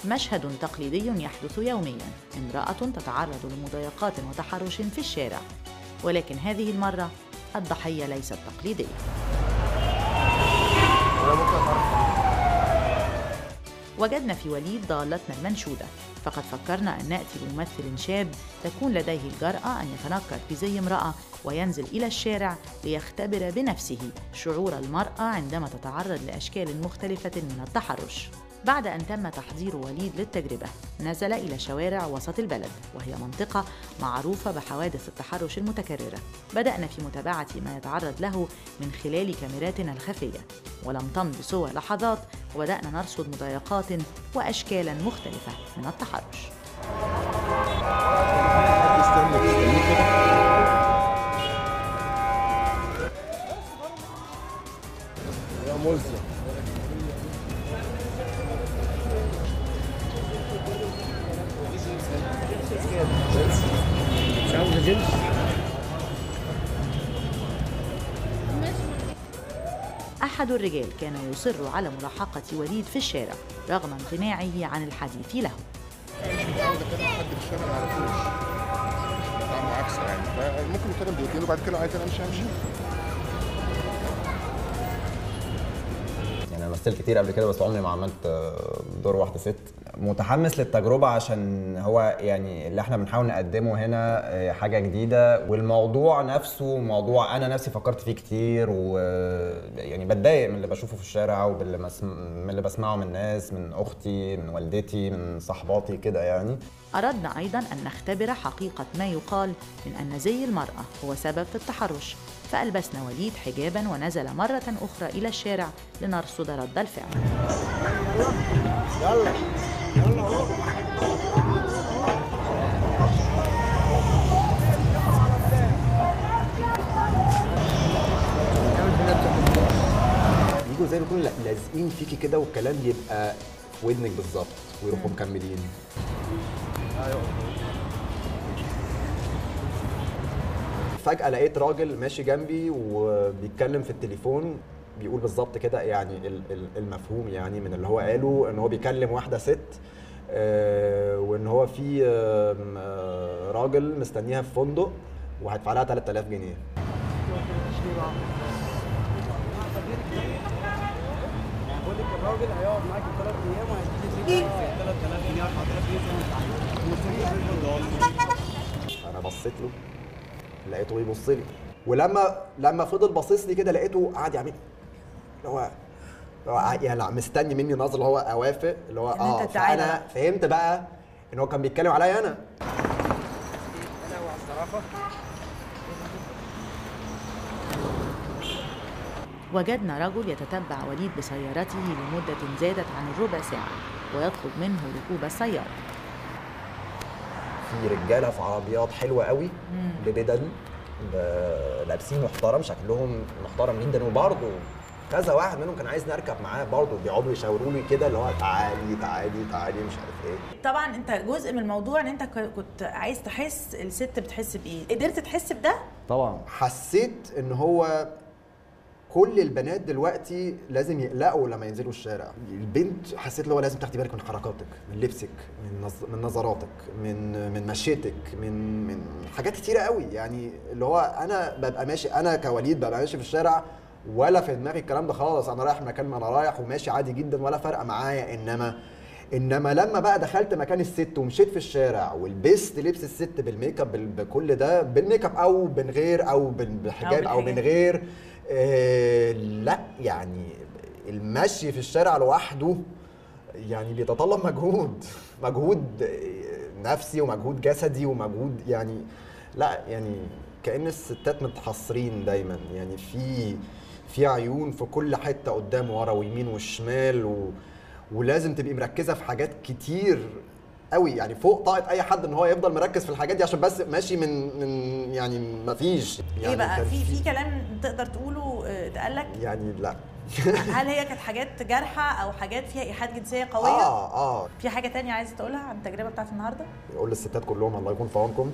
مشهد تقليدي يحدث يومياً، امرأة تتعرض لمضايقات وتحرش في الشارع، ولكن هذه المرة الضحية ليست تقليدية. وجدنا في وليد ضالتنا المنشودة، فقد فكرنا أن نأتي بممثل شاب تكون لديه الجرأة أن يتنكر في زي امرأة وينزل إلى الشارع ليختبر بنفسه شعور المرأة عندما تتعرض لأشكال مختلفة من التحرش. بعد أن تم تحضير وليد للتجربة، نزل إلى شوارع وسط البلد، وهي منطقة معروفة بحوادث التحرش المتكررة. بدأنا في متابعة ما يتعرض له من خلال كاميراتنا الخفية، ولم تمض سوى لحظات وبدأنا نرصد مضايقات وأشكالا مختلفة من التحرش. أحد الرجال كان يصر على ملاحقة وليد في الشارع رغم امتناعه عن الحديث له. مش متعود اكلم حد في الشارع ما اعرفوش، بتاع معاكسه يعني، فممكن نتكلم دقيقتين وبعد كده عايز امشي. يعني انا مثلت كتير قبل كده بس عمري ما عملت دور واحده ست. متحمس للتجربه عشان هو يعني اللي احنا بنحاول نقدمه هنا حاجه جديده، والموضوع نفسه موضوع انا نفسي فكرت فيه كتير، ويعني بتضايق من اللي بشوفه في الشارع من اللي بسمعه من الناس، من اختي، من والدتي، من صحباتي كده يعني. أردنا أيضاً أن نختبر حقيقة ما يقال من أن زي المرأة هو سبب في التحرش، فألبسنا وليد حجاباً ونزل مرة أخرى إلى الشارع لنرصد رد الفعل. يلا يجوا زي ما يكونوا لازقين فيكي كده، والكلام يبقى في ودنك بالظبط ويروحوا مكملين. فجأة لقيت راجل ماشي جنبي وبيتكلم في التليفون، بيقول بالظبط كده يعني المفهوم يعني من اللي هو قاله، ان هو بيكلم واحدة ست وان هو في راجل مستنيها في فندق وهيدفع لها 3000 جنيه. بقول لك الراجل هيقعد معاكي 3 ايام وهيديكي 3000 جنيه 4000 جنيه. انا بصيت له لقيته بيبص لي، ولما فضل باصص لي كده لقيته قاعد يعمل اللي هو يعني مستني مني نظره اللي هو اوافق اللي هو فانا فهمت بقى ان هو كان بيتكلم عليا انا. وجدنا رجل يتتبع وليد بسيارته لمدة زادت عن الربع ساعة ويطلب منه ركوب السيارة. في رجاله في عربيات حلوه قوي ببدل لابسين محترم، شكلهم محترم جدا، وبرضه كذا واحد منهم كان عايز نركب معاه، برضه بيقعدوا يشاوروا لي كده اللي هو تعالي تعالي تعالي مش عارف ايه. طبعا انت جزء من الموضوع ان انت كنت عايز تحس الست بتحس بايه، قدرت تحس بده؟ طبعا حسيت ان هو كل البنات دلوقتي لازم يقلقوا لما ينزلوا الشارع. البنت حسيت اللي هو لازم تاخدي بالك من حركاتك، من لبسك، من نظراتك، من مشيتك، من حاجات كتيره قوي. يعني اللي هو انا ببقى ماشي، انا كوليد ببقى ماشي في الشارع ولا في دماغي الكلام ده خالص، انا رايح مكان ما انا رايح وماشي عادي جدا ولا فارقه معايا. انما لما بقى دخلت مكان الست ومشيت في الشارع ولبست لبس الست بالميك اب، بكل ده بالميك اب او من غير او بالحجاب او من غير لا يعني المشي في الشارع لوحده يعني بيتطلب مجهود نفسي ومجهود جسدي ومجهود يعني لا يعني كأن الستات متحصرين دايما، يعني في عيون في كل حته قدام ورا ويمين وشمال ولازم تبقي مركزه في حاجات كتير قوي، يعني فوق طاقه اي حد ان هو يفضل مركز في الحاجات دي عشان بس ماشي من يعني مفيش يعني ايه بقى في كلام تقدر تقوله اتقال لك؟ يعني لا. هل هي كانت حاجات جارحه او حاجات فيها ايحاءات جنسيه قويه؟ في حاجه تانية عايزه تقولها عن التجربه بتاعت النهارده؟ اقول للستات كلهم الله يكون في عونكم.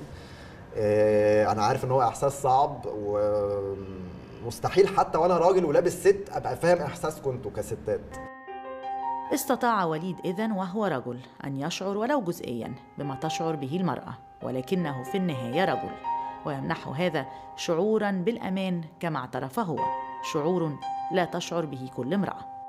انا عارف ان هو احساس صعب ومستحيل حتى وانا راجل ولابس ست ابقى فاهم احساسكم انتوا كستات. استطاع وليد إذن وهو رجل أن يشعر ولو جزئياً بما تشعر به المرأة، ولكنه في النهاية رجل، ويمنحه هذا شعوراً بالأمان كما اعترف هو، شعور لا تشعر به كل امرأة.